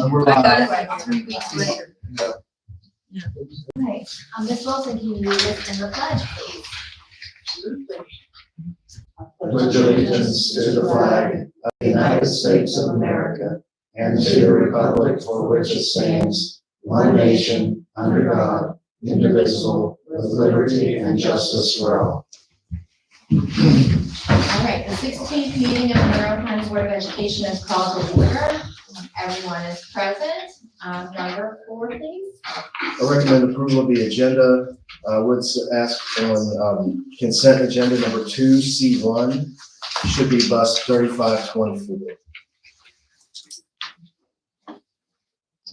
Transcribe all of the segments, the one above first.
So we're I got live. it like 3 weeks later. Right. Ms. Wilson, can you lead us in the pledge, please? I pledge allegiance to the flag of the United States of America and to the republic for which it stands, one nation, under God, indivisible, with liberty and justice for all. All right, the 16th meeting of the Monroe County Board of Education is called to order. Everyone is present. Number 4, please. I recommend approval of the agenda. I would ask on consent agenda number 2, C1, should be bus 3524.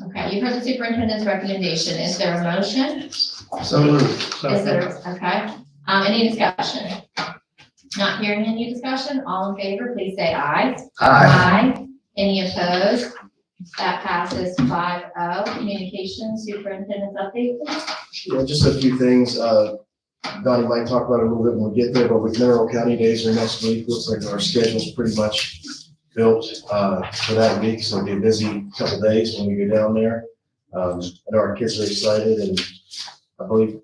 Okay, you've heard the superintendent's recommendation. Is there a motion? So moved. Is there, okay. Any discussion? Not hearing any discussion, all in favor, please say aye. Aye. Any opposed? That passes 5-0. Communications superintendent's update, please. Yeah, just a few things. Donnie might talk about it a little bit when we get there, but with Mineral County Days are next week. Looks like our schedule's pretty much built for that week, so it'll be a busy couple days when we go down there. I know our kids are excited, and I believe,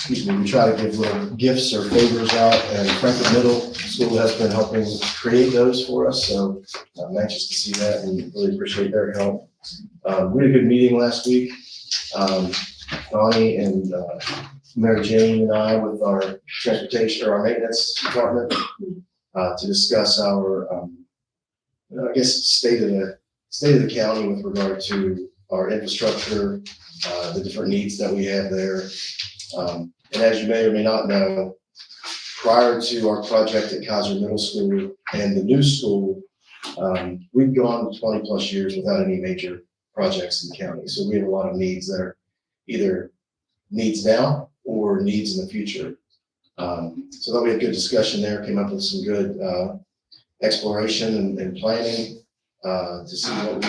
we try to give little gifts or favors out, and Franklin Middle School has been helping create those for us, so I'm anxious to see that and really appreciate their help. We had a good meeting last week. Donnie and Mary Jane and I with our transportation or our maintenance department to discuss our, I guess, state of the county with regard to our infrastructure, the different needs that we have there. And as you may or may not know, prior to our project at Kaiser Middle School and the new school, we've gone 20 plus years without any major projects in the county. So we have a lot of needs that are either needs now or needs in the future. So that we had good discussion there, came up with some good exploration and planning to see what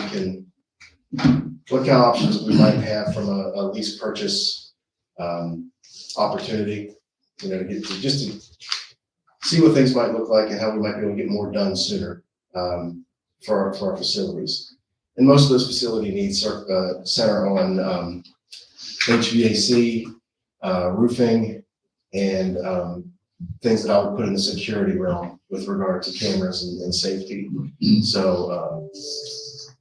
kind of options we might have from a lease purchase opportunity, to get to see what things might look like and how we might be able to get more done sooner for our facilities. And most of those facility needs center on HVAC, roofing, and things that I would put in the security realm with regard to cameras and safety. So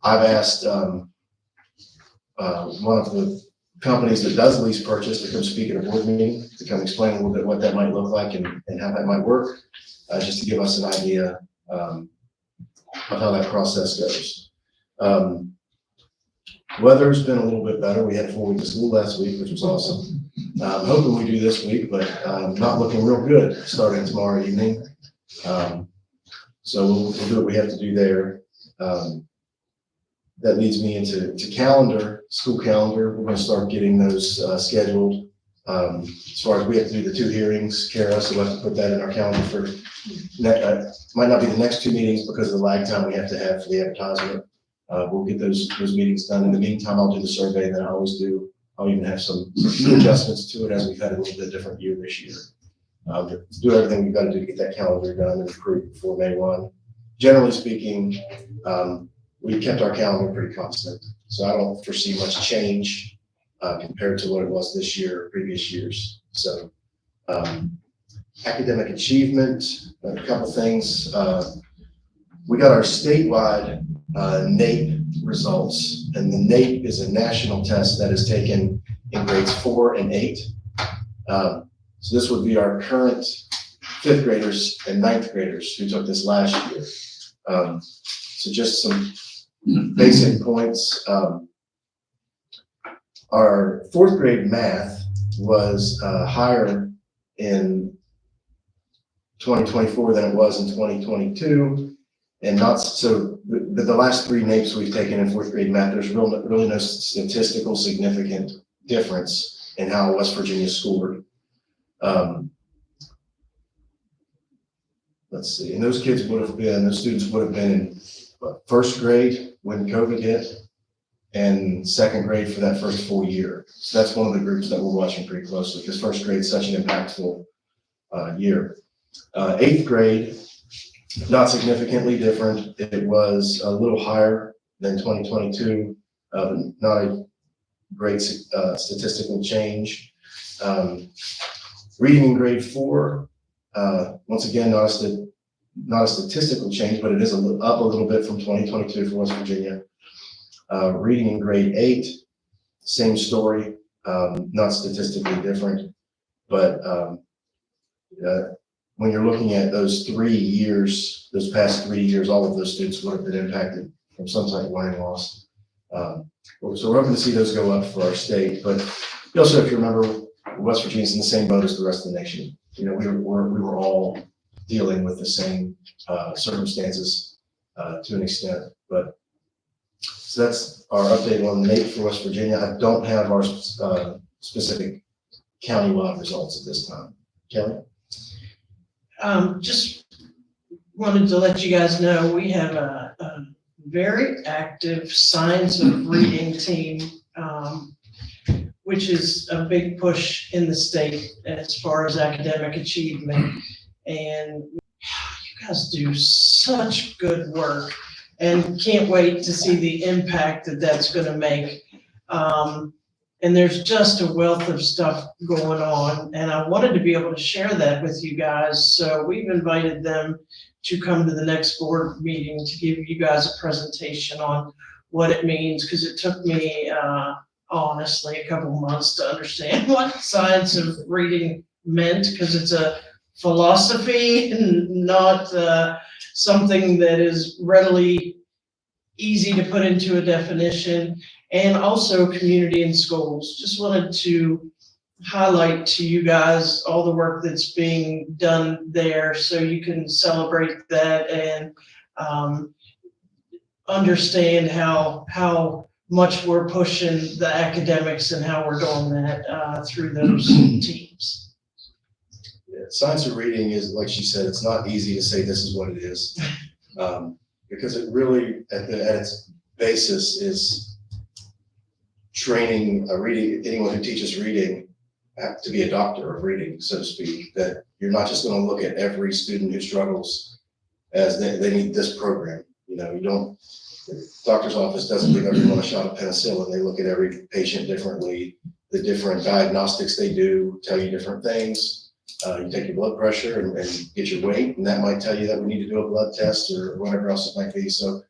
I've asked one of the companies that does lease purchase to come speak at a board meeting, to come explain a little bit what that might look like and how that might work, just to give us an idea of how that process goes. Weather's been a little bit better. We had 4 weeks of school last week, which was awesome. I'm hoping we do this week, but not looking real good starting tomorrow evening. So we'll do what we have to do there. That leads me into school calendar. We're going to start getting those scheduled. As far as we have to do the 2 hearings, Kara, so we'll have to put that in our calendar for might not be the next 2 meetings because of the lag time we have to have for the advertisement. We'll get those meetings done. In the meantime, I'll do the survey that I always do. I'll even have some few adjustments to it as we've had a little bit different year this year. Do everything we've got to do to get that calendar done and approved before May 1. Generally speaking, we kept our calendar pretty constant, so I don't foresee much change compared to what it was this year or previous years. So academic achievement, a couple things. We got our statewide NAEP results, and the NAEP is a national test that is taken in grades 4 and 8. So this would be our current 5th graders and 9th graders who took this last year. So just some basic points. Our 4th grade math was higher in 2024 than it was in 2022. And not so, the last 3 NAEPs we've taken in 4th grade math, there's really no statistical significant difference in how West Virginia scored. Let's see, and those students would have been in 1st grade when COVID hit, and 2nd grade for that first full year. So that's one of the groups that we're watching pretty closely because 1st grade is such an impactful year. 8th grade, not significantly different. It was a little higher than 2022, not a great statistical change. Reading in grade 4, once again, not a statistical change, but it is up a little bit from 2022 for West Virginia. Reading in grade 8, same story, not statistically different, but when you're looking at those 3 years, those past 3 years, all of those students would have been impacted from some type of learning loss. So we're hoping to see those go up for our state, but you also have to remember West Virginia's in the same boat as the rest of the nation. You know, we were all dealing with the same circumstances to an extent, but so that's our update on NAEP for West Virginia. I don't have our specific county-wide results at this time. Kelly? Just wanted to let you guys know, we have a very active Science of Reading team, which is a big push in the state as far as academic achievement. And you guys do such good work and can't wait to see the impact that that's going to make. And there's just a wealth of stuff going on, and I wanted to be able to share that with you guys. So we've invited them to come to the next board meeting to give you guys a presentation on what it means, because it took me honestly a couple months to understand what Science of Reading meant, because it's a philosophy and not something that is readily easy to put into a definition. And also community and schools. Just wanted to highlight to you guys all the work that's being done there, so you can celebrate that and understand how much we're pushing the academics and how we're doing that through those teams. Yeah, Science of Reading is, like she said, it's not easy to say this is what it is, because it really, at its basis, is training anyone who teaches reading to be a doctor of reading, so to speak, that you're not just going to look at every student who struggles as they need this program. You know, the doctor's office doesn't give everyone a shot of penicillin. They look at every patient differently. The different diagnostics they do tell you different things. You take your blood pressure and get your weight, and that might tell you that we need to do a blood test or whatever else it might be. So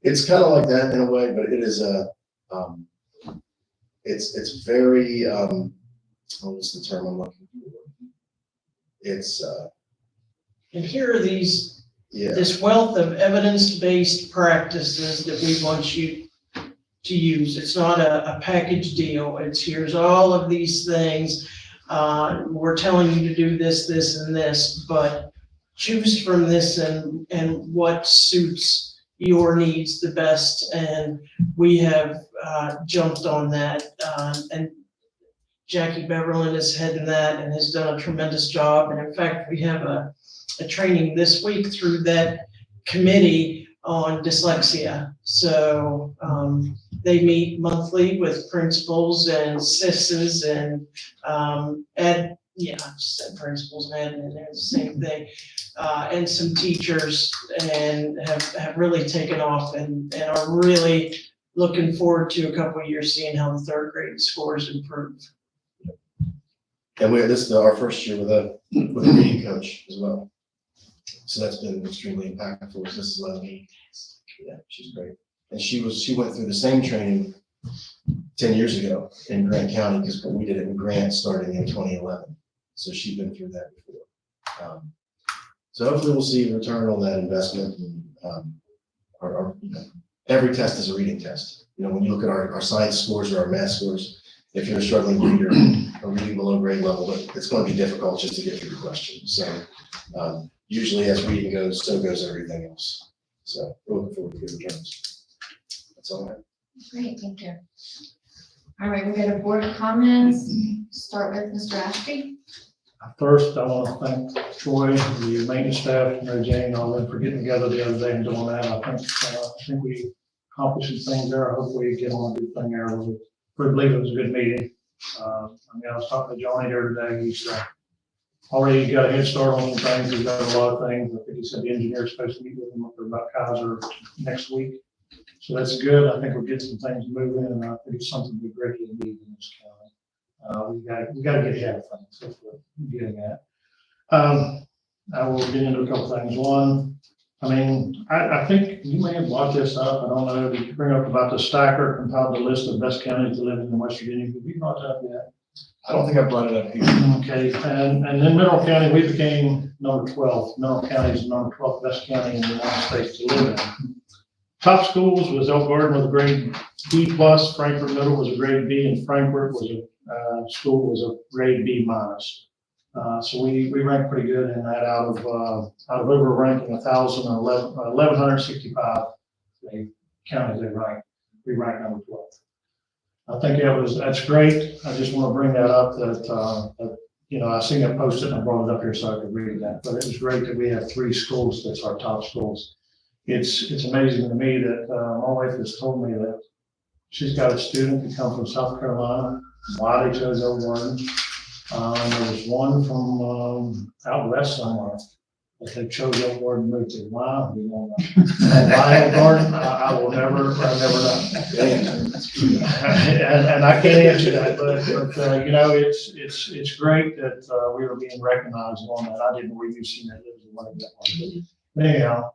it's kind of like that in a way, but it is it's very, what was the term I'm looking for? It's, And here are these, yeah, this wealth of evidence-based practices that we want you to use. It's not a package deal. It's here's all of these things. We're telling you to do this, this, and this, but choose from this and what suits your needs the best. And we have jumped on that, and Jackie Beverlin is heading that and has done a tremendous job. And in fact, we have a training this week through that committee on dyslexia. So they meet monthly with principals and SISs and I just said principals and admin, they're the same thing. And some teachers, and have really taken off and are really looking forward to a couple of years seeing how the third grade scores improve. and this is our first year with a reading coach as well. So that's been extremely impactful for us. Mrs. Levy. Yeah, she's great. And she went through the same training 10 years ago in Grant County, because we did it in Grant starting in 2011. So she's been through that before. So hopefully we'll see a return on that investment. And, every test is a reading test. You know, when you look at our science scores or our math scores, if you're a struggling reader or reading below grade level, it's going to be difficult just to get through the question. So usually as reading goes, so goes everything else. So we're looking forward to good returns. That's all I have. Great, thank you. All right, we're going to board comments. Start with Mr. Ashby. First, I want to thank Troy, the maintenance staff, Mary Jane, all of them for getting together the other day and doing that. I think we accomplished some things there. Hopefully get on a good thing there. We believe it was a good meeting. I was talking to Johnny there today. He's already got a head start on some things. He's got a lot of things. I think he said the engineer's supposed to meet with him up there about Kaiser next week. So that's good. I think we'll get some things moving, and I think it's something we greatly need in this county. We gotta get ahead of things, that's what I'm getting at. I will get into a couple things. One, I mean, I think you may have brought this up, I don't know, did you bring up about the stacker compiled the list of best counties to live in West Virginia? Have you brought that up yet? I don't think I brought it up here. Okay, and then Mineral County, we became number 12. Mineral County is the number 12th best county in the United States to live in. Top schools was Elk Garden with a grade B plus, Frankfurt Middle was a grade B, and Frankfurt was school was a grade B minus. So we ranked pretty good in that out of over ranking 1,165 counties they ranked. We ranked number 12. I think that's great. I just want to bring that up that, you know, I seen it posted and I brought it up here so I could read that, but it was great that we have 3 schools that's our top schools. It's amazing to me that my wife has told me that she's got a student who come from South Carolina, why they chose Elk Garden. There was one from out west somewhere that they chose Elk Garden to move to. Why? We don't know. Why Elk Garden? I will never know. And I can't answer that, but you know, it's great that we are being recognized on that. I didn't really see that. It was one of that one. But anyhow,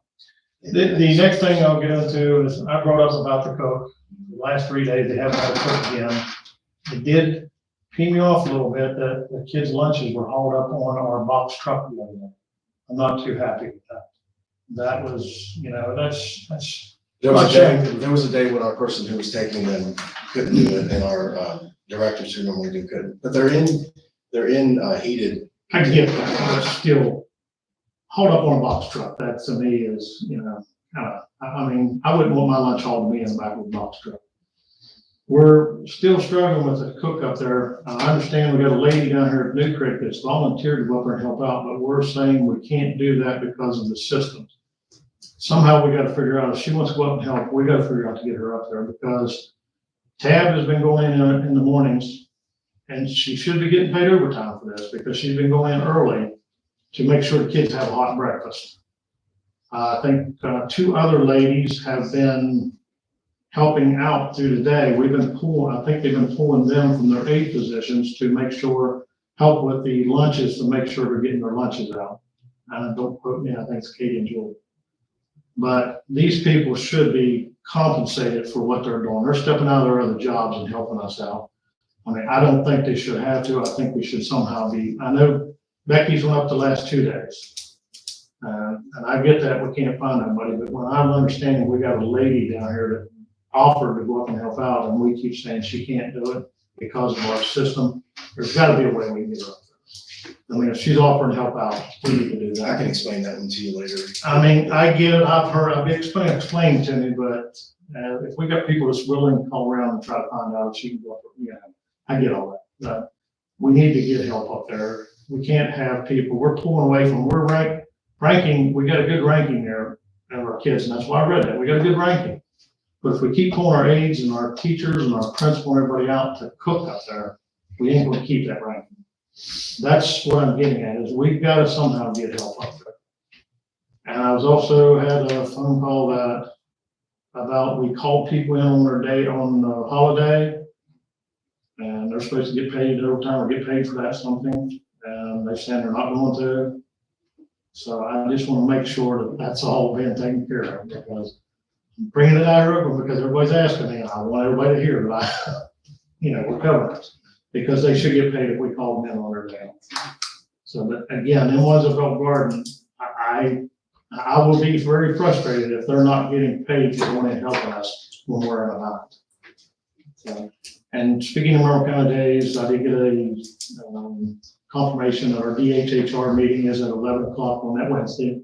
the next thing I'll get into is I brought up about the cook. The last 3 days they haven't had a cook again. It did pee me off a little bit that the kids' lunches were hauled up on our box truck the other day. I'm not too happy with that. That was, you know, that's. There was a day when our person who was taking them couldn't do it, and our directors who normally do couldn't. But they're in heated. I get that, but still, hauled up on a box truck, that to me is, you know, I mean, I wouldn't want my lunch hauled to me in the back of a box truck. We're still struggling with the cook up there. I understand we got a lady down here at New Creek that's volunteered to go up there and help out, but we're saying we can't do that because of the systems. Somehow we got to figure out if she wants to go up and help, we got to figure out to get her up there because Tab has been going in the mornings and she should be getting paid overtime for this because she's been going in early to make sure the kids have a hot breakfast. I think 2 other ladies have been helping out through the day. I think they've been pulling them from their aid positions to make sure, help with the lunches to make sure they're getting their lunches out. Don't quote me, I think it's Katie and Julie. But these people should be compensated for what they're doing. They're stepping out of their other jobs and helping us out. I mean, I don't think they should have to. I think we should somehow be, I know Becky's went up the last 2 days. And I get that we can't find anybody, but when I'm understanding we got a lady down here that offered to go up and help out, and we keep saying she can't do it because of our system, there's got to be a way we can get her up there. I mean, if she's offering to help out, we need to do that. I can explain that one to you later. I mean, I get it, I've explained to me, but if we got people that's willing to call around and try to find out if she can go up, you know, I get all that. We need to get help up there. We can't have people, we're pulling away from, we're ranking, we got a good ranking there of our kids, and that's why I read that. We got a good ranking. But if we keep pulling our aides and our teachers and our principal and everybody out to cook up there, we ain't going to keep that ranking. That's what I'm getting at, is we've got to somehow get help up there. And I was also had a phone call about we called people in on their day on the holiday, and they're supposed to get paid overtime or get paid for that something, and they said they're not going to. So I just want to make sure that that's all being taken care of, because I'm bringing it out of because everybody's asking me, and I want everybody to hear that we're covering it, because they should get paid if we call them in on their day. So, but again, them ones at Elk Garden, I will be very frustrated if they're not getting paid for going and helping us when we're in a bind. So, and speaking of Mineral County days, I did get a confirmation that our DHHR meeting is at 11 o'clock on that Wednesday.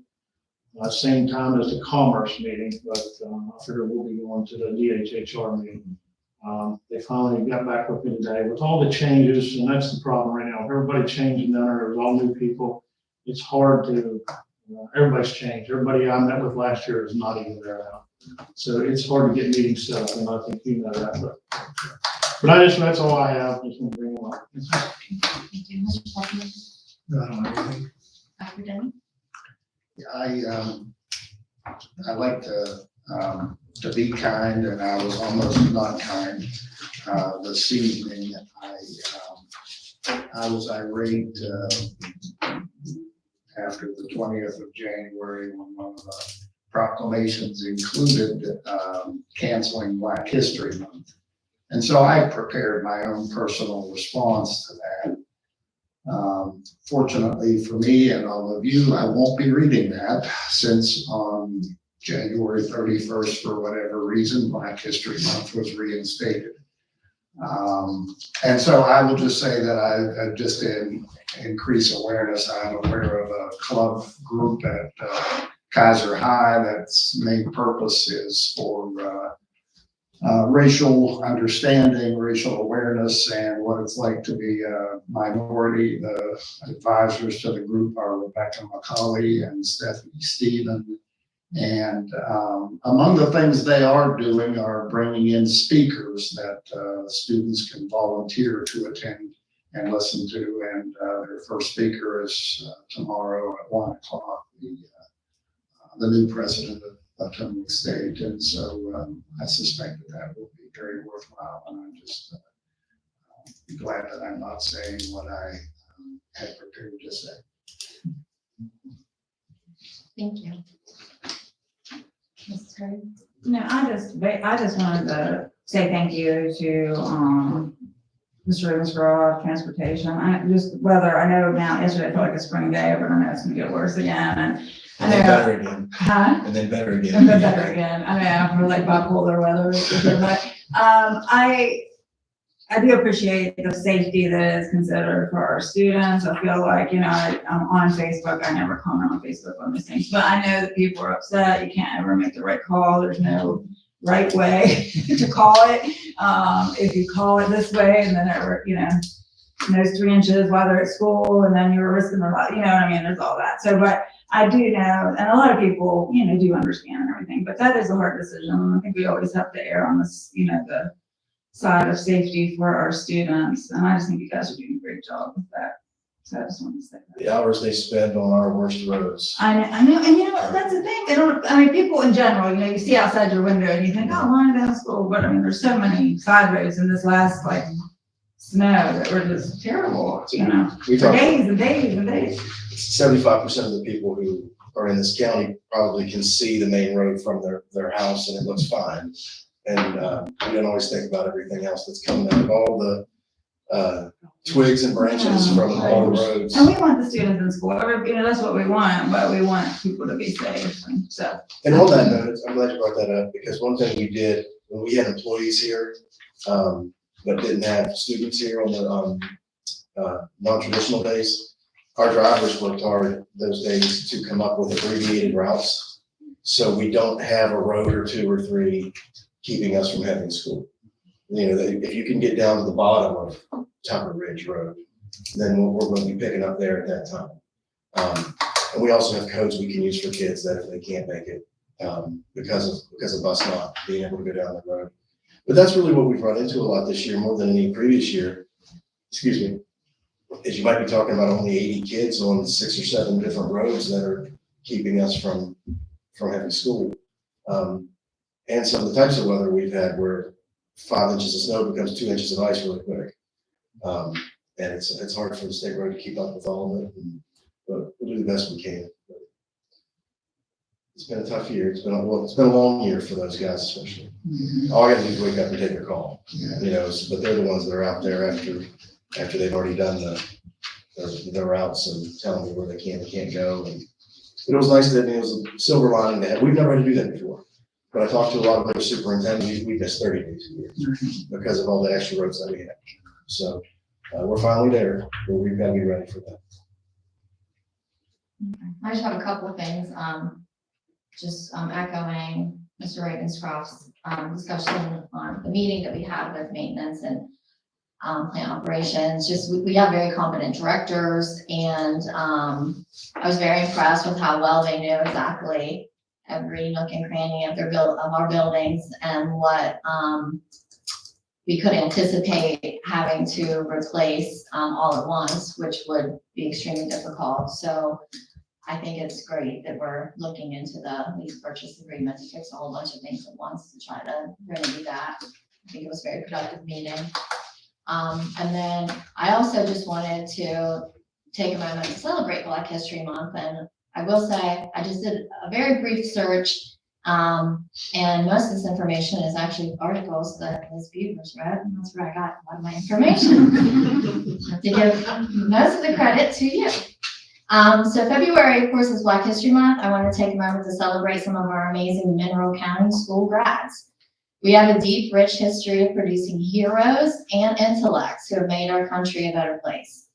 Same time as the Commerce meeting, but I figure we'll be going to the DHHR meeting. They finally got back with me today with all the changes, and that's the problem right now. Everybody changing down there, there's all new people. It's hard to, everybody's changed. Everybody I met with last year is not even there now. So it's hard to get meetings set up, and I think you know that. But that's all I have. Just want to bring them up. I like the to be kind, and I was almost not kind. This evening, I was irate after the 20th of January when one of the proclamations included canceling Black History Month. And so I prepared my own personal response to that. Fortunately for me and all of you, I won't be reading that, since on January 31st, for whatever reason, Black History Month was reinstated. And so I will just say that I just increase awareness. I'm aware of a club group at Kaiser High that's main purpose is for racial understanding, racial awareness, and what it's like to be a minority. The advisors to the group are Rebecca McCauley and Stephanie Stephen. And among the things they are doing are bringing in speakers that students can volunteer to attend and listen to. And their first speaker is tomorrow at 1:00, the new president of Potomac State. And so I suspect that will be very worthwhile. And I'm just glad that I'm not saying what I had prepared to say. Thank you. Mrs. Curry? No, I just wanted to say thank you to, Mr. Ravens for all transportation. I know now yesterday felt like a spring day, but I know it's gonna get worse again, and I And then know. better again, Huh? and then better again. And then better again. I know, we're like bipolar weather, but, I do appreciate the safety that is considered for our students. I feel like, I'm on Facebook. I never comment on Facebook on these things, but I know that people are upset. You can't ever make the right call. There's no right way to call it. If you call it this way and then those 3 inches while they're at school and then you're risking their life, there's all that. So, but I do know, and a lot of people, do understand and everything, but that is a hard decision. And I think we always have to err on this, the side of safety for our students. And I just think you guys are doing a great job with that. So I just wanted to say that. The hours they spend on our worst roads. I know, and that's the thing, people in general, you see outside your window and you think, oh, line down school, but there's so many side roads in this last, snow that were just terrible, We for talk, days and days and days. 75% of the people who are in this county probably can see the main road from their house and it looks fine. And we don't always think about everything else that's coming out of all the twigs and branches from all the roads. And we want the students in school, that's what we want, but we want people to be safe, and so. And on that note, I'm glad you brought that up, because one thing we did when we had employees here, but didn't have students here on the non-traditional days, our drivers worked hard those days to come up with abbreviated routes. So we don't have a road or 2 or 3 keeping us from having school. If you can get down to the bottom of Tucker Ridge Road, then we're going to be picking up there at that time. And we also have codes we can use for kids that if they can't make it because of us not being able to go down the road. But that's really what we've run into a lot this year, more than any previous year. Excuse me. Is you might be talking about only 80 kids on 6 or 7 different roads that are keeping us from having school. And some of the types of weather we've had where 5 inches of snow becomes 2 inches of ice really quick. And it's hard for the state road to keep up with all of it, but we'll do the best we can. But it's been a tough year. It's been a long year for those guys, especially. All I gotta do is wake up and take their call, but they're the ones that are out there after they've already done their routes and telling me where they can and can't go. And it was nice that it was a silver lining to have. We've never had to do that before. But I talked to a lot of their superintendents, we missed 30 days a year because of all the extra roads that we had. So we're finally there, but we've got to be ready for that. I just have a couple of things, echoing Mr. Ravenscroft's discussion on the meeting that we had with maintenance and plant operations. We have very competent directors, and I was very impressed with how well they knew exactly every nook and cranny of our buildings and what we could anticipate having to replace all at once, which would be extremely difficult. So I think it's great that we're looking into the lease purchase agreement to fix a whole bunch of things at once to try to remedy that. I think it was a very productive meeting. And then I also just wanted to take a moment to celebrate Black History Month. And I will say, I just did a very brief search. And most of this information is actually articles that Ms. Beavers read, and that's where I got a lot of my information. I have to give most of the credit to you. So February, of course, is Black History Month. I want to take a moment to celebrate some of our amazing Mineral County school grads. We have a deep, rich history of producing heroes and intellects who have made our country a better place.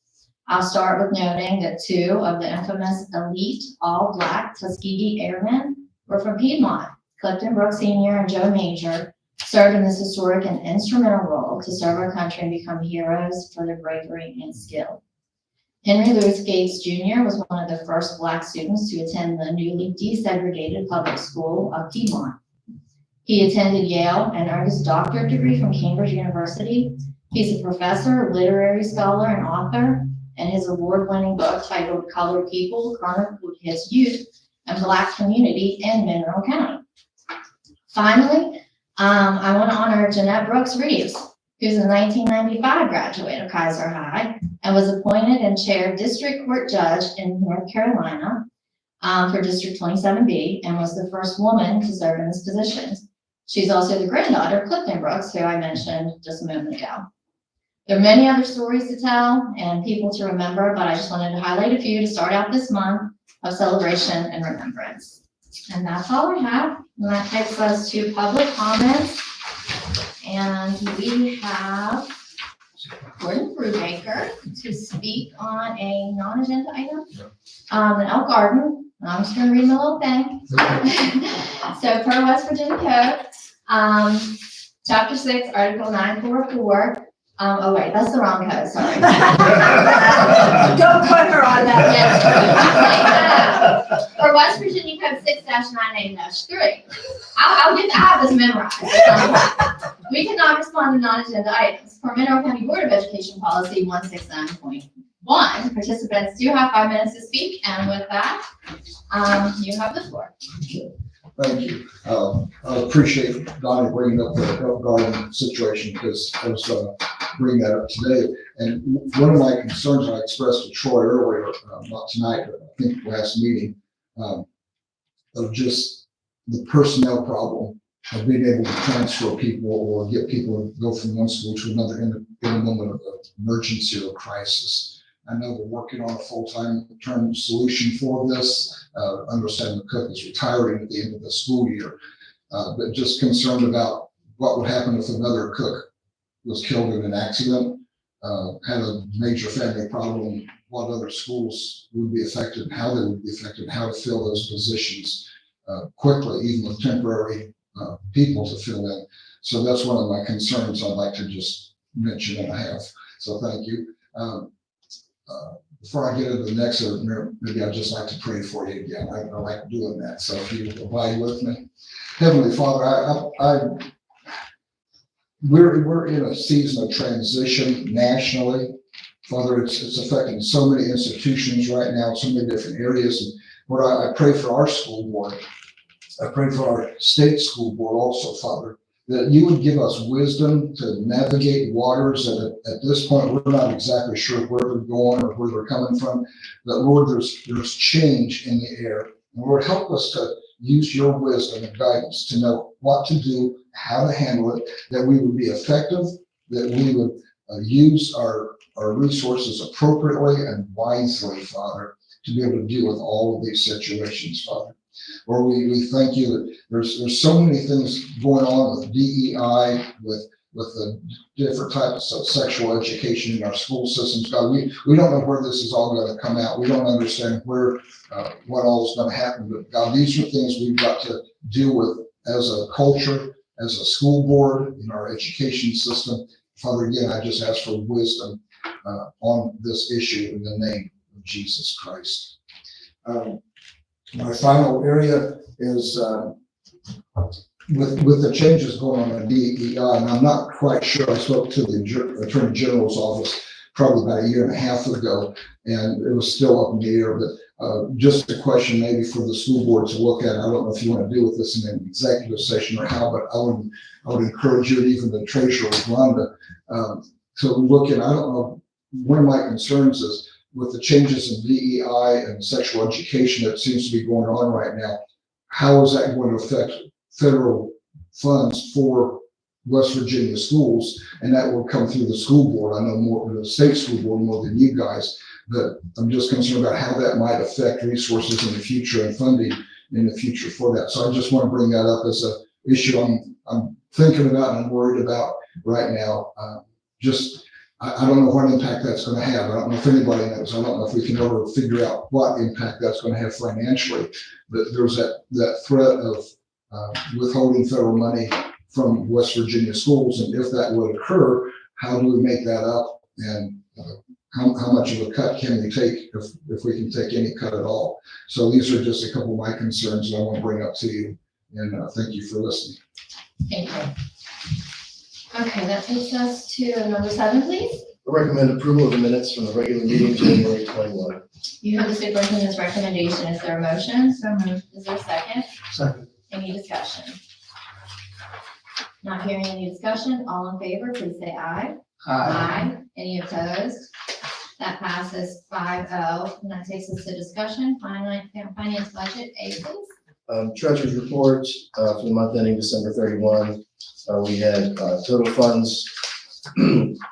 I'll start with noting that 2 of the infamous elite all-Black Tuskegee Airmen were from Piedmont. Clifton Brooks Sr. and Joe Major served in this historic and instrumental role to serve our country and become heroes for their bravery and skill. Henry Louis Gates Jr. was one of the first Black students to attend the newly desegregated public school of Piedmont. He attended Yale and earned his doctorate degree from Cambridge University. He's a professor, literary scholar, and author, and his award-winning book titled Colored People chronicled his youth and Black community in Mineral County. Finally, I want to honor Jeanette Brooks Reeves, who's a 1995 graduate of Kaiser High and was appointed and chaired district court judge in North Carolina for District 27B and was the first woman to serve in this position. She's also the granddaughter of Clifton Brooks, who I mentioned just a moment ago. There are many other stories to tell and people to remember, but I just wanted to highlight a few to start out this month of celebration and remembrance. And that's all I have. And that takes us to public comments. And we have Gordon Brubaker to speak on a non-agenda item. An Elk Garden. I'm just going to read the little thing. So per West Virginia Code, Chapter 6, Article 944. Oh wait, that's the wrong code, sorry. Don't put her on that. Yes. For West Virginia Code 6-98-3. I'll get to have this memorized. We cannot respond to non-agenda items. For Mineral County Board of Education Policy 169.1, participants do have 5 minutes to speak, and with that, you have the floor. Thank you. I appreciate Donnie bringing up the Elk Garden situation because I was bringing that up today. And one of my concerns I expressed to Troy earlier, not tonight, but I think last meeting, of just the personnel problem of being able to transfer people or get people to go from one school to another in a moment of emergency or crisis. I know we're working on a full-time term solution for this. Understand the cook is retiring at the end of the school year, but just concerned about what would happen if another cook was killed in an accident, had a major family problem, what other schools would be affected, how they would be affected, how to fill those positions quickly, even with temporary people to fill in. So that's one of my concerns I'd like to just mention and I have. So thank you. Before I get into the next, maybe I'd just like to pray for you again. I like doing that. So if you abide with me. Heavenly Father, we're in a season of transition nationally. Father, it's affecting so many institutions right now, so many different areas. And Lord, I pray for our school board. I pray for our state school board also, Father, that you would give us wisdom to navigate waters that at this point we're not exactly sure where they're going or where they're coming from. But Lord, there's change in the air. And Lord, help us to use your wisdom and guidance to know what to do, how to handle it, that we would be effective, that we would use our resources appropriately and wisely, Father, to be able to deal with all of these situations, Father. Lord, we thank you that there's so many things going on with DEI, with the different types of sexual education in our school systems. God, we don't know where this is all going to come out. We don't understand where what all is going to happen. But God, these are things we've got to deal with as a culture, as a school board, in our education system. Father, again, I just ask for wisdom on this issue in the name of Jesus Christ. My final area is with the changes going on in DEI, and I'm not quite sure. I spoke to the Attorney General's office probably about 1.5 years ago, and it was still up in the air. But Just a question maybe for the school board to look at. I don't know if you want to deal with this in an executive session or how, but I would encourage you and even the treasurer, Rhonda, to look at, I don't know, one of my concerns is with the changes in DEI and sexual education that seems to be going on right now, how is that going to affect federal funds for West Virginia schools? And that will come through the school board. I know more the state school board more than you guys, but I'm just concerned about how that might affect resources in the future and funding in the future for that. So I just want to bring that up as an issue I'm thinking about and I'm worried about right now. I don't know what impact that's going to have. I don't know if anybody knows. I don't know if we can ever figure out what impact that's going to have financially. But there's that threat of withholding federal money from West Virginia schools. And if that would occur, how do we make that up? And how much of a cut can we take if we can take any cut at all? So these are just a couple of my concerns that I want to bring up to you. And thank you for listening. Thank you. Okay, that takes us to number 7, please. I recommend approval of the minutes from the regular meeting, January 21. You have the superintendent's recommendation. Is there a motion? So moved. Is there a second? Second. Any discussion? Not hearing any discussion, all in favor, please say aye. Aye. Any opposed? That passes 5-0. And that takes us to discussion, finance budget, A, please. Treasurer's report for the month ending December 31. We had total funds,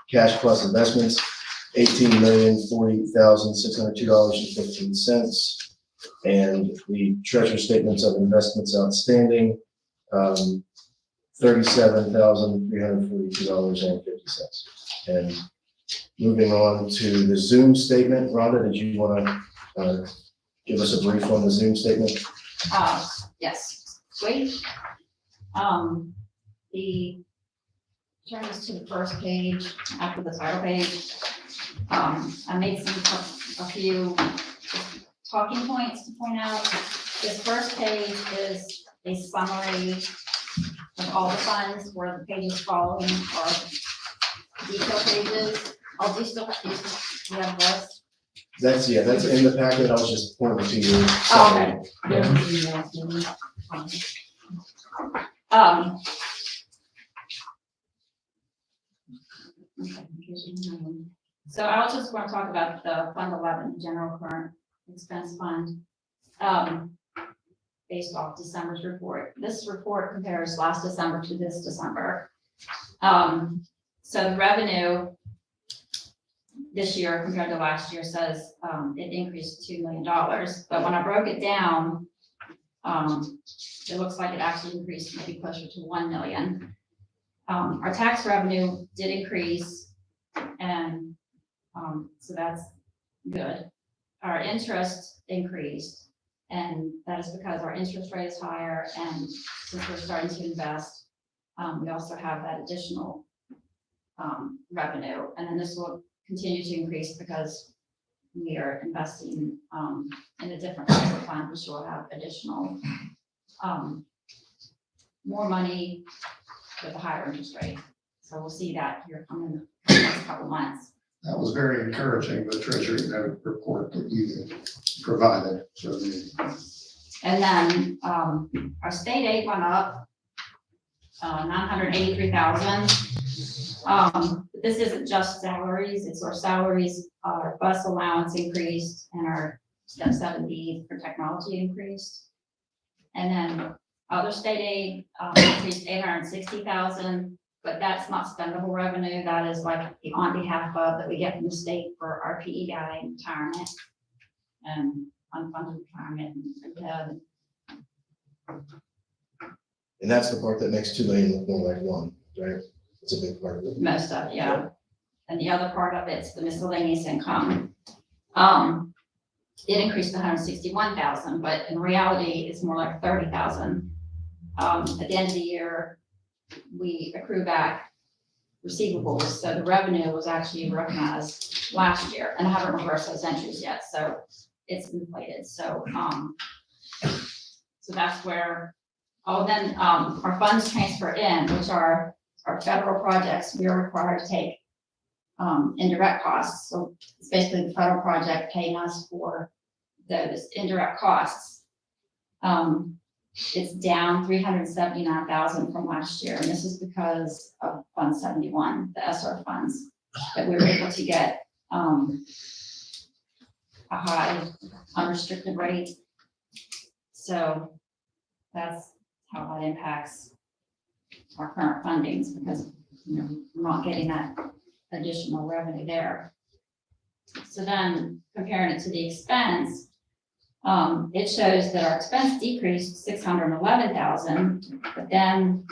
cash plus investments, $18,040,602.15. And the treasurer statements of investments outstanding, $37,342.50. And moving on to the Zoom statement, Rhonda, did you want to give us a brief on the Zoom statement? Yes, wait. Turn us to the first page after the title page. I made a few talking points to point out. This first page is a summary of all the funds, where the pages following are detail pages. Oh, do you still have these? Do you have this? That's in the packet. I was just pointing to you. Oh, so I was just going to talk about the Fund 11, General Current Expense Fund, based off December's report. This report compares last December to this December. So the revenue this year compared to last year says it increased $2 million. But when I broke it down, it looks like it actually increased maybe closer to 1 million. Our tax revenue did increase, and so that's good. Our interest increased, and that is because our interest rate is higher, and since we're starting to invest, we also have that additional revenue, and then this will continue to increase because we are investing in a different type of fund, which will have additional more money with a higher interest rate. So we'll see that here coming in the next couple months. That was very encouraging, the treasury note report that you provided. So And then our state aid went up 983,000. This isn't just salaries, it's our salaries, our bus allowance increased, and our step 7B for technology increased. And then other state aid increased 860,000, but that's not spendable revenue. That is like the on behalf of that we get from the state for our PEI retirement and unfunded retirement. And that's the part that makes 2 million look more like 1, right? It's a big part of it. Most of it, yeah. And the other part of it's the miscellaneous income. It increased to 161,000, but in reality, it's more like 30,000. At the end of the year, we accrue back receivables, so the revenue was actually recognized last year, and I haven't reversed those entries yet, so it's inflated. So, so that's where. Oh, then our funds transfer in, which are our federal projects, we are required to take indirect costs. So it's basically the federal project paying us for those indirect costs, it's down 379,000 from last year, and this is because of Fund 71, the ESSER funds, that we were able to get, a high unrestricted rate. So that's how that impacts our current fundings, because, you know, we're not getting that additional revenue there. So then comparing it to the expense, it shows that our expense decreased 611,000, but then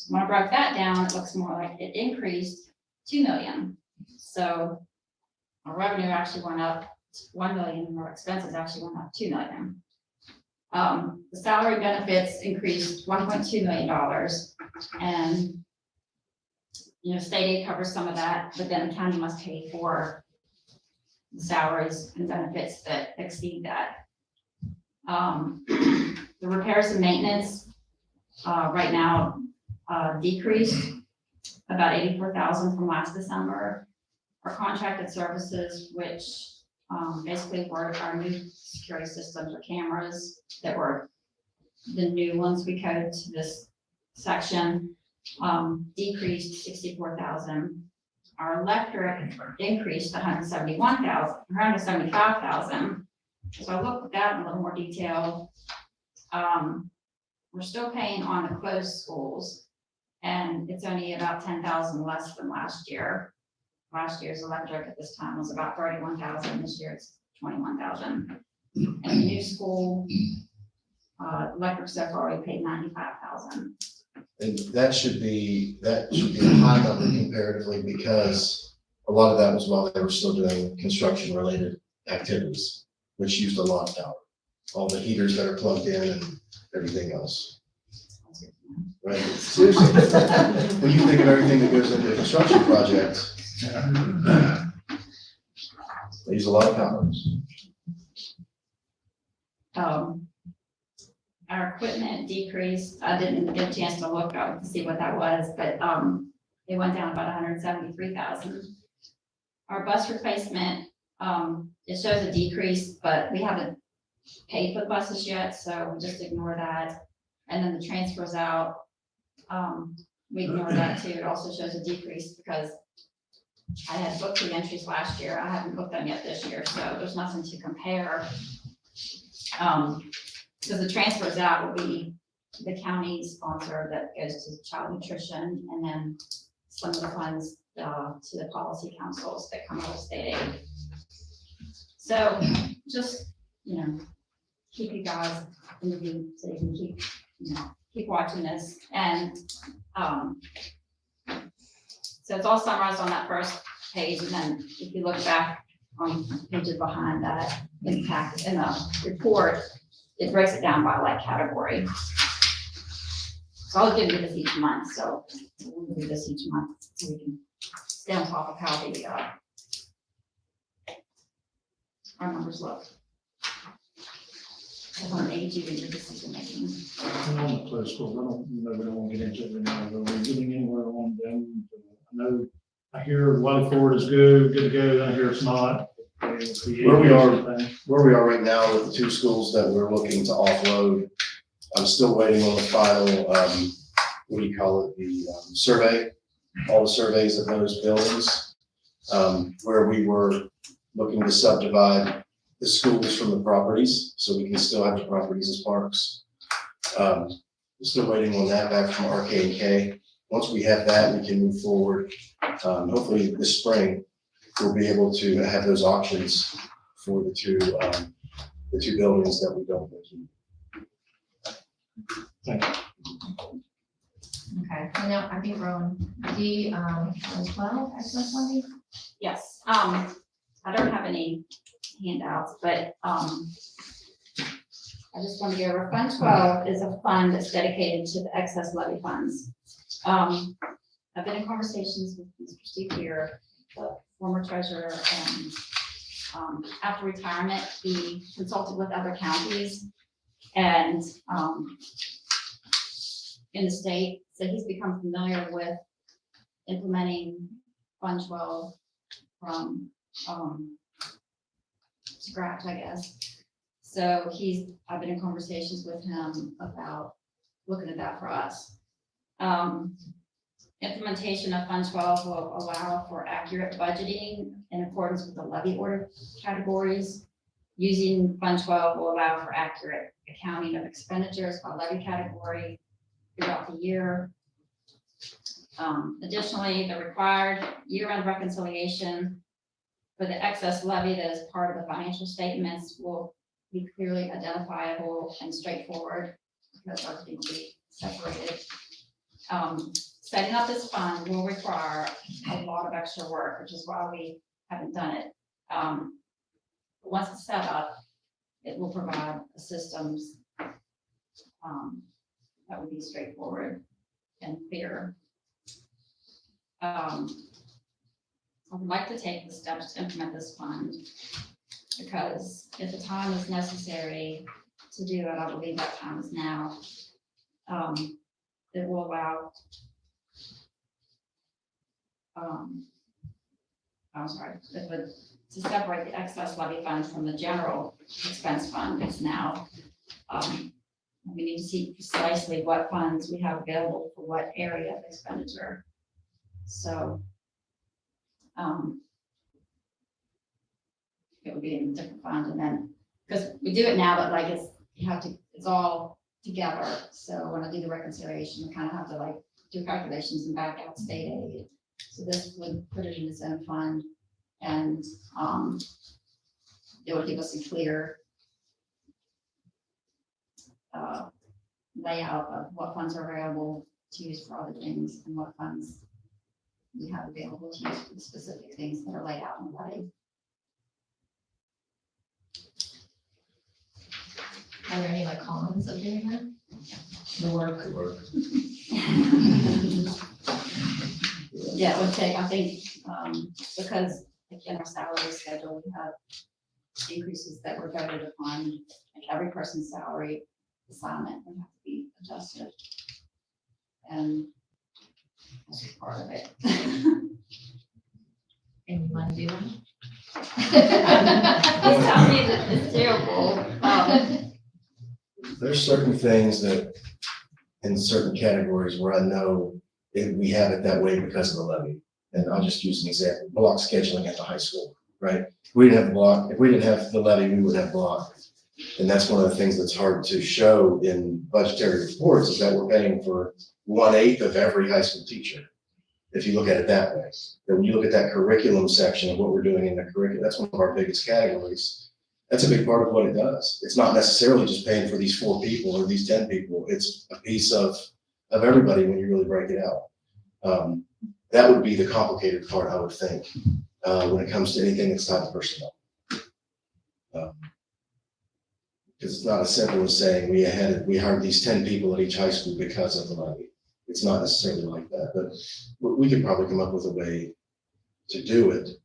when I broke that down, it looks more like it increased 2 million. So our revenue actually went up 1 million, and our expenses actually went up 2 million. The salary benefits increased $1.2 million, and, you know, state aid covers some of that, but then the county must pay for the salaries and benefits that exceed that. The repairs and maintenance, right now, decreased about 84,000 from last December. Our contracted services, which, basically were our new security systems or cameras that were the new ones we coded to this section, decreased 64,000. Our electric increased 175,000. So I looked at that in a little more detail. We're still paying on the closed schools, and it's only about 10,000 less than last year. Last year's electric at this time was about 31,000. This year it's 21,000. And the new school, electric so far we paid 95,000. And that should be a high number comparatively, because a lot of that was while they were still doing construction related activities, which used a lot of power. All the heaters that are plugged in and everything else. Right? Seriously. When you think of everything that goes into a construction project, they use a lot of power. Our equipment decreased. I didn't get a chance to look up to see what that was, but it went down about 173,000. Our bus replacement, it shows a decrease, but we haven't paid for the buses yet, so we just ignore that. And then the transfers out, we ignore that too. It also shows a decrease because I had booked the entries last year. I haven't booked them yet this year, so there's nothing to compare. So the transfers out will be the county sponsor that goes to child nutrition, and then some of the funds to the policy councils that come out of state aid. So just, you know, keep you guys in the loop so you can keep watching this. And so it's all summarized on that first page, and then if you look back on pages behind that impact in the report, it breaks it down by like category. So I'll give you this each month, so we'll do this each month so we can stay on top of how the our numbers look. I want to aid you in your decision making. On the closed schools, we don't want to get into it right now, but we're getting anywhere on them. I know, I hear Wiley Ford is good to go, I hear it's not. Where we are right now with the two schools that we're looking to offload, I'm still waiting on the final, what do you call it, the survey, all the surveys of those buildings, where we were looking to subdivide the schools from the properties, so we can still have the properties as parks. We're still waiting on that back from RK&K. Once we have that, we can move forward. Hopefully this spring, we'll be able to have those auctions for the two buildings that we don't keep. Okay, and now I think we're on D, 12, excellent funding. Yes, I don't have any handouts, but I just want to go over Fund 12 is a fund that's dedicated to the excess levy funds. I've been in conversations with Mr. Steve here, the former treasurer, and after retirement, he consulted with other counties and in the state, so he's become familiar with implementing Fund 12 from scratch, I guess. So I've been in conversations with him about looking at that for us. Implementation of Fund 12 will allow for accurate budgeting in accordance with the levy order categories. Using Fund 12 will allow for accurate accounting of expenditures by levy category throughout the year. Additionally, the required year-end reconciliation for the excess levy that is part of the financial statements will be clearly identifiable and straightforward because everything will be separated. Setting up this fund will require a lot of extra work, which is why we haven't done it. Once it's set up, it will provide systems that will be straightforward and clear. I would like to take the steps to implement this fund because if the time is necessary to do it, I believe that time is now. It will allow, to separate the excess levy fund from the general expense fund. It's now, we need to see precisely what funds we have available for what area of expenditure. So, it would be in a different fund, and then, because we do it now, but like it's all together. So when I do the reconciliation, we kind of have to like do calculations and back out state aid. So this would put it in its own fund, and it would give us a clear layout of what funds are available to use for other things and what funds we have available to use for the specific things that are laid out in the levy. Are there any like cons of doing that? The work. Good work. Yeah, it would take, I think, because like in our salary schedule, we have increases that were voted upon, like every person's salary assignment would have to be adjusted. And that's just part of it. And you want to do that? Please tell me that it's doable. There's certain things that, in certain categories where I know we have it that way because of the levy. And I'll just use an example, block scheduling at the high school, right? If we didn't have block, if we didn't have the levy, we would have block. And that's one of the things that's hard to show in budgetary reports is that we're paying for 1/8 of every high school teacher. If you look at it that way, then when you look at that curriculum section of what we're doing in the curriculum, that's one of our biggest categories. That's a big part of what it does. It's not necessarily just paying for these 4 people or these 10 people. It's a piece of everybody when you really break it out. That would be the complicated part, I would think, when it comes to anything that's tied to personnel. Because it's not as simple as saying we hired these 10 people at each high school because of the levy. It's not necessarily like that, but we could probably come up with a way to do it.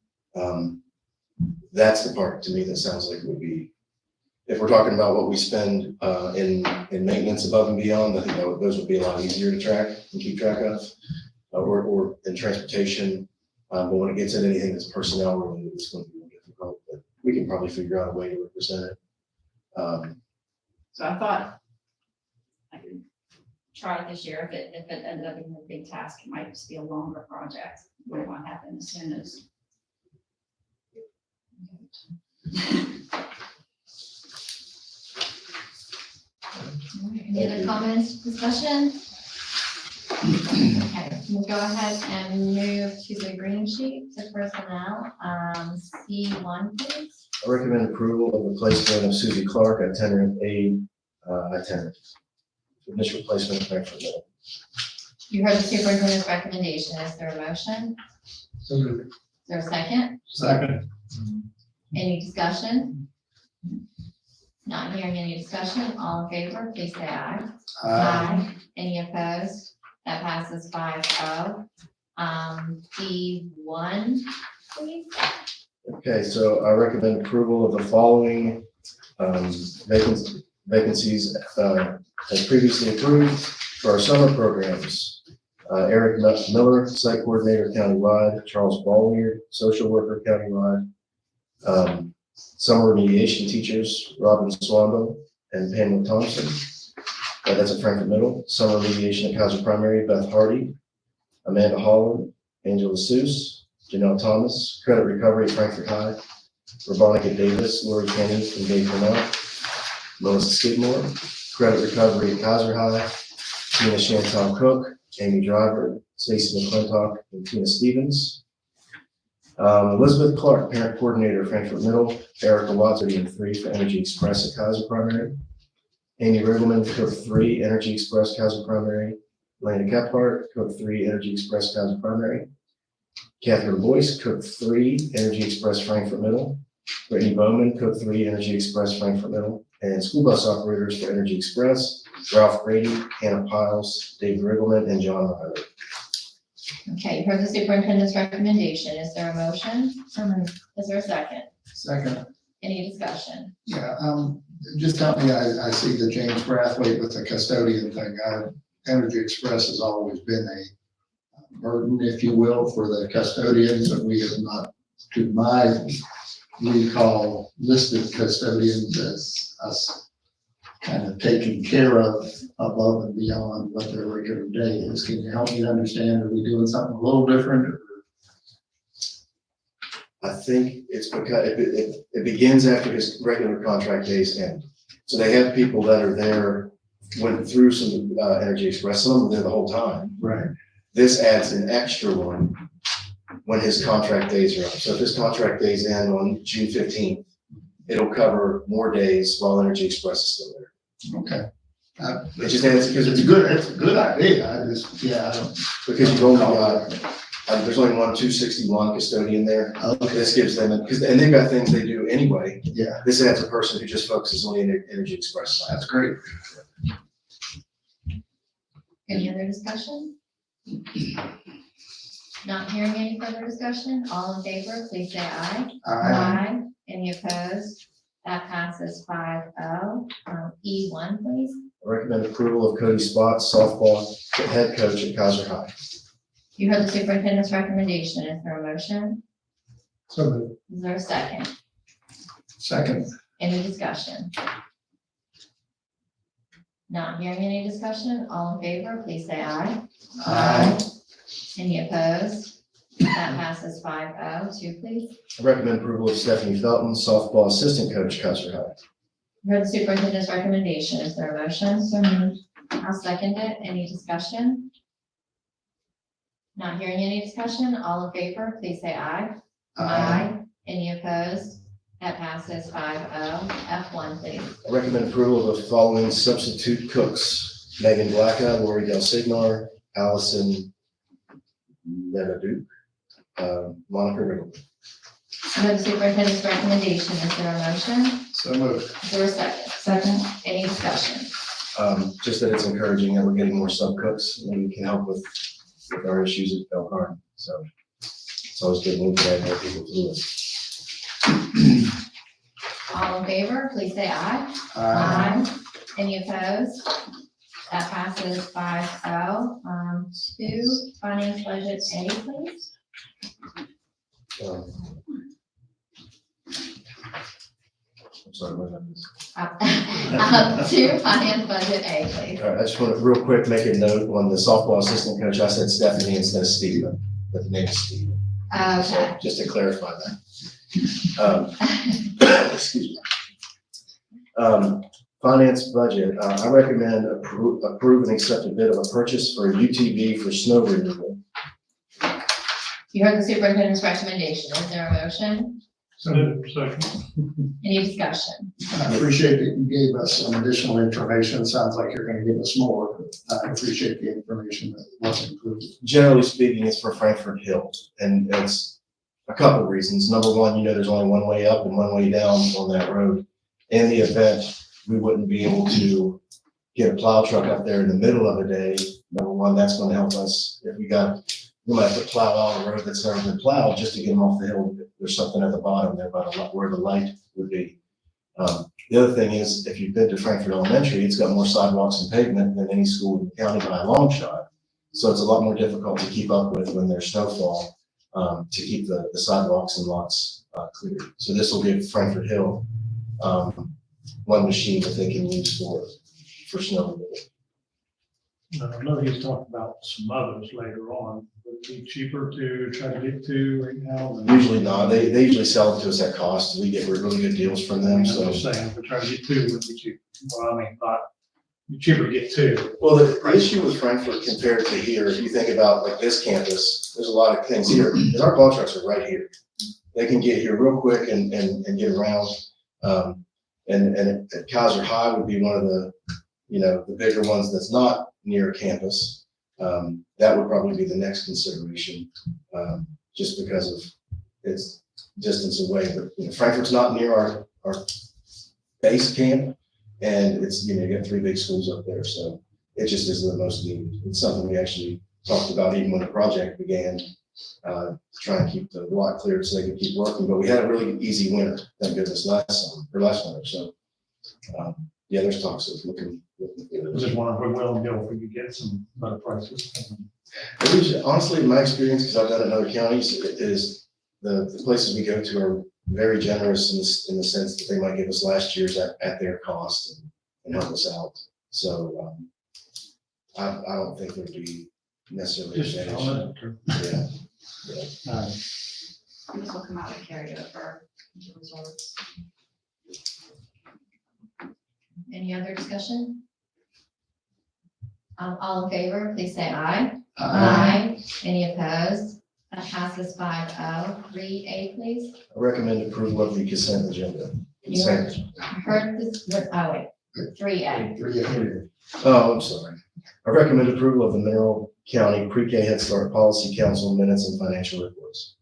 That's the part to me that sounds like it would be, if we're talking about what we spend in maintenance above and beyond, I think those would be a lot easier to track and keep track of, or in transportation. But when it gets into anything that's personnel related, it's going to be more difficult, but we can probably figure out a way to represent it. So I thought I could try it this year. If it ended up being a big task, it might just be a longer project. What might happen as soon as. Any other comments, discussion? Okay, we'll go ahead and move to the green sheet to personnel. C1, please. I recommend approval of the placement of Susie Clark at tenor aide attendant. Initial placement effective for middle. You heard the superintendent's recommendation. Is there a motion? So moved. Is there a second? Second. Any discussion? Not hearing any discussion. All in favor, please say aye. Aye. Any opposed? That passes 5-0. D1, please. Okay, so I recommend approval of the following vacancies as previously approved for our summer programs. Eric Miller, site coordinator countywide, Charles Ballweir, social worker countywide, Summer remediation teachers, Robin Swambo and Pamela Thompson. That's at Frankfurt Middle. Summer remediation at Kaiser Primary, Beth Hardy, Amanda Holland, Angela Seuss, Janelle Thomas. Credit recovery at Frankfurt High, Robonica Davis, Lori Kenny from Gay Vermont, Melissa Skidmore. Credit recovery at Kaiser High, Tina Chantal Cook, Amy Driver, Stacy McClintock, and Tina Stevens. Elizabeth Clark, parent coordinator, Frankfurt Middle, Erica Watts, 3 for Energy Express at Kaiser Primary. Amy Riggleman, Cook 3, Energy Express, Kaiser Primary. Lana Kephart, Cook 3, Energy Express, Kaiser Primary. Catherine Boyce, Cook 3, Energy Express, Frankfurt Middle. Brittany Bowman, Cook 3, Energy Express, Frankfurt Middle. And school bus operators for Energy Express, Ralph Grady, Hannah Piles, Dave Riggleman, and John Riley. Okay, you heard the superintendent's recommendation. Is there a motion? Is there a second? Second. Any discussion? Yeah, just tell me, I see the James Brathwaite with the custodian thing. Energy Express has always been a burden, if you will, for the custodians, and we have not, to my recall, listed custodians as us kind of taking care of above and beyond what their regular day is. Can you help me understand, are we doing something a little different? Or? I think it's because it begins after his regular contract days end. So they have people that are there, went through some Energy Express, some of them there the whole time. Right. This adds an extra one when his contract days are up. So if his contract days end on June 15th, it'll cover more days while Energy Express is still there. Okay. It just adds, because It's a good idea. I just, yeah, I don't. because you've only got, there's only 261 custodian there. Okay. This gives them, and they've got things they do anyway. Yeah, This adds a person who just focuses on the Energy Express side. that's great. Any other discussion? Not hearing any further discussion, all in favor, please say aye. Any opposed? That passes 5-0. E1, please. I recommend approval of Cody Spots, softball head coach at Kaiser High. You heard the superintendent's recommendation. Is there a motion? So moved. Is there a second? Second. Any discussion? Not hearing any discussion, all in favor, please say aye. Any opposed? That passes 5-0. 2, please. I recommend approval of Stephanie Felton, softball assistant coach, Kaiser High. You heard the superintendent's recommendation. Is there a motion? So moved. I'll second it. Any discussion? Not hearing any discussion, all in favor, please say aye. Any opposed? That passes 5-0. F1, please. I recommend approval of the following substitute cooks: Megan Blacka, Lori Del Signar, Allison Lenaduke, Monica Riddle. You heard the superintendent's recommendation. Is there a motion? So moved. Is there a second? Second. Any discussion? Just that it's encouraging that we're getting more sub cooks and we can help with our issues at Elkhart. So it's always good when we can add more people to the list. All in favor, please say aye. Any opposed? That passes 5-0. 2, finance budget A, please. I'm sorry, what happened? 2, finance budget A, please. All right, I just want to real quick make a note on the softball assistant coach. I said Stephanie instead of Stephen, but the name is Stephen. Okay. So just to clarify that. Excuse me. Finance budget, I recommend approve and accept a bid of a purchase for a UTV for snow removal. You heard the superintendent's recommendation. Is there a motion? So second. Any discussion? I appreciate that you gave us some additional information. Sounds like you're going to give us more. But I appreciate the information that was included. Generally speaking, it's for Frankfurt Hill, and it's a couple of reasons. Number one, there's only one way up and one way down on that road. In the event we wouldn't be able to get a plow truck up there in the middle of the day, number one, that's going to help us. If we might have to plow out a road that's never been plowed just to get them off the hill. There's something at the bottom there by where the light would be. The other thing is, if you've been to Frankfurt Elementary, it's got more sidewalks and pavement than any school in the county by a long shot. So it's a lot more difficult to keep up with when there's snowfall. to keep the sidewalks and lots clear. So this will give Frankfurt Hill one machine that they can use for snow removal. I know he's talked about some others later on. Would it be cheaper to try to get to right now? Usually not. They usually sell it to us at cost. We get really good deals from them. I'm So, just saying, if we try to get two, would be cheaper. Well, I mean, not cheaper to get two. well, the issue with Frankfurt compared to here, if you think about like this campus, there's a lot of things here. Because our plow trucks are right here. They can get here real quick and get around. And at Kaiser High would be one of the, the bigger ones that's not near campus. That would probably be the next consideration, just because of its distance away. But Frankfurt's not near our base camp, and it's, you got 3 big schools up there, so it just is the most needed. It's something we actually talked about even when the project began, to try and keep the lot cleared so they could keep working. But we had a really easy winter, thank goodness, last winter. So, yeah, there's talks of looking I was just wondering if we're willing to go if we could get some better prices. Honestly, in my experience, because I've done it in other counties, is the places we go to are very generous in the sense that they might give us last year's at their cost and help us out. So I don't think there'd be necessarily. Just advantage. on it. Yeah. This will come out of carryover into reserves. Any other discussion? All in favor, please say aye. Any opposed? That passes 5-0. 3A, please. I recommend approval of the consent agenda. You heard this, 3A. 3A. Oh, I'm sorry. I recommend approval of the Mineral County Pre-K Head Start Policy Council minutes and financial reports.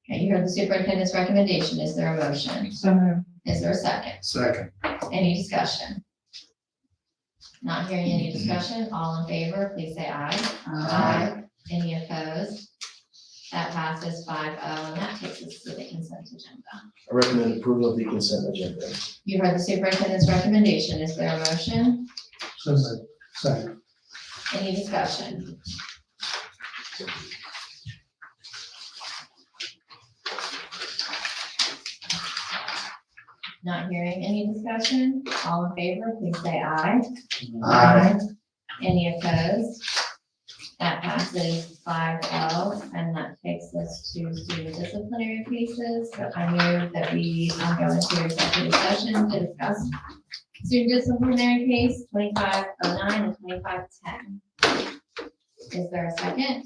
Okay, you heard the superintendent's recommendation. Is there a motion? So moved. Is there a second? Second. Any discussion? Not hearing any discussion. All in favor, please say aye. Any opposed? That passes 5-0, and that takes us to the consent agenda. I recommend approval of the consent agenda. You heard the superintendent's recommendation. Is there a motion? So moved. Second. Any discussion? Not hearing any discussion. All in favor, please say aye. Any opposed? That passes 5-0, and that takes us to student disciplinary cases. So I move that we go into executive session to discuss student disciplinary case 2509 and 2510. Is there a second?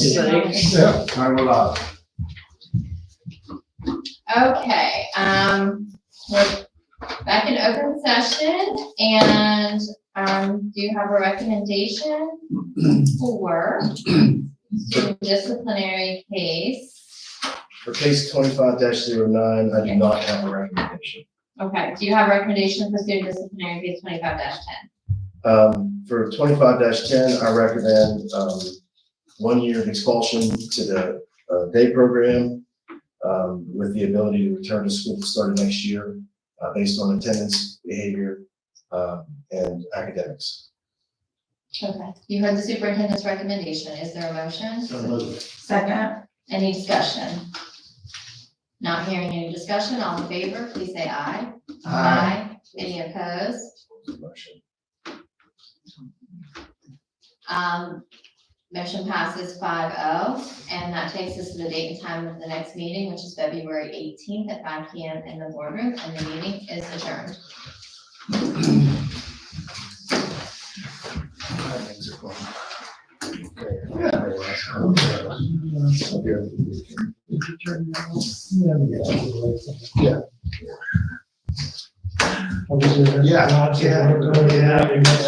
sakes. Yeah, I will, Okay, we're back in open session and, do you have a recommendation for student disciplinary case? For case 25-09, I do not have a recommendation. Okay, do you have a recommendation for student disciplinary case 25-10? For 25-10, I recommend, 1 year of expulsion to the, day program, with the ability to return to school starting next year, based on attendance, behavior, and academics. Okay, you heard the superintendent's recommendation. Is there a motion? Second. Any discussion? Not hearing any discussion, all in favor, please say aye. Aye. Any opposed? Motion. Motion passes 5-0, and that takes us to the date and time of the next meeting, which is February 18th at 5 p.m. in the boardroom, and the meeting is adjourned. Yeah. Yeah.